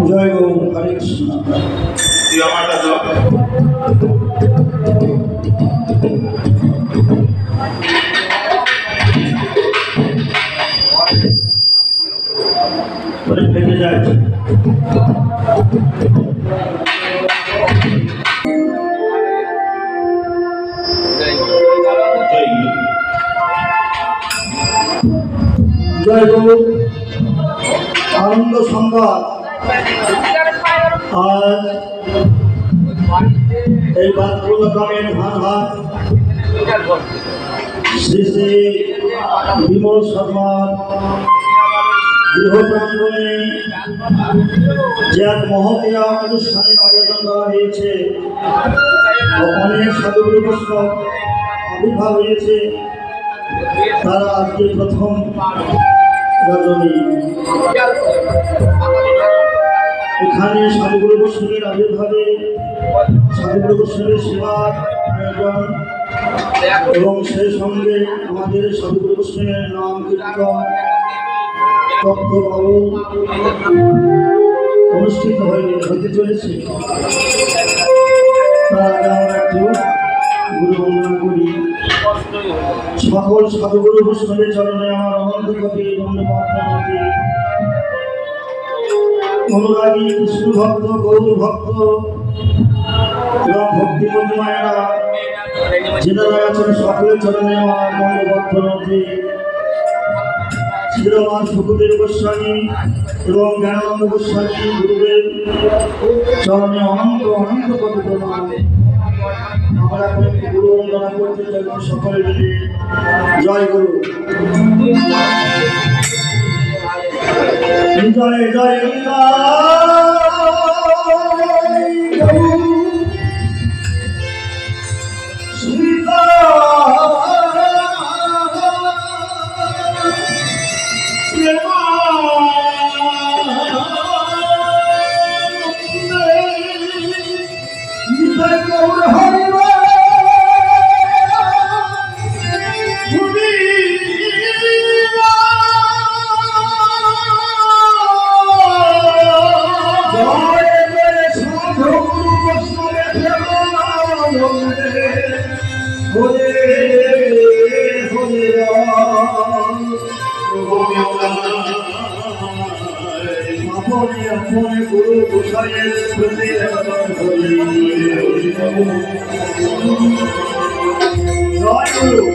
জয় গৌ হরে কৃষ্ণ। তুই আমারটা দাও। ফেটে যায়। জয় গুরু। আনন্দ সংবাদ, আজ এই বাদগ্রামের ভানহাট শ্রী শ্রী বিমল শর্মার গৃহ প্রাঙ্গণে যে এক মহতীয় অনুষ্ঠানের আয়োজন করা হয়েছে। অনেক সাধুগুরু বৈষ্ণব আবির্ভাব হয়েছে। তারা আজকে প্রথম রজনী। এখানে সাধুগুরু বৈষ্ণবের আবির্ভাবে সাধুগুরু বৈষ্ণবের সেবার আয়োজন এবং সেই সঙ্গে আমাদের সাধুগুরু বৈষ্ণবের নাম কীর্তন তত্ত্ববাবু অনুষ্ঠিত হতে চলেছে। তার আগে আমরা একটু গুরু বন্দনা করি। সকল সাধুগুরু বৈষ্ণবের চরণে আমার অনন্ত কোটি ধন্যবাদ জানাতে। অনুরাগী কৃষ্ণ ভক্ত, গৌর ভক্ত এবং ভক্তিমতী মায়েরা যেনারা আছেন সকলের চরণে আমার ধন্যবাদ জানাতে। শ্রীরাম সুখদেব গোস্বামী এবং জ্ঞানানন্দ গোস্বামী গুরুদেব চরণে অনন্ত অনন্ত কোটি প্রণাম। আমরা এখন একটি গুরু বন্দনা করতে চাই সকলে মিলে। জয় গুরু। জয় জয় সীতা अपने गुरु गोसाई प्रति जय गुरु।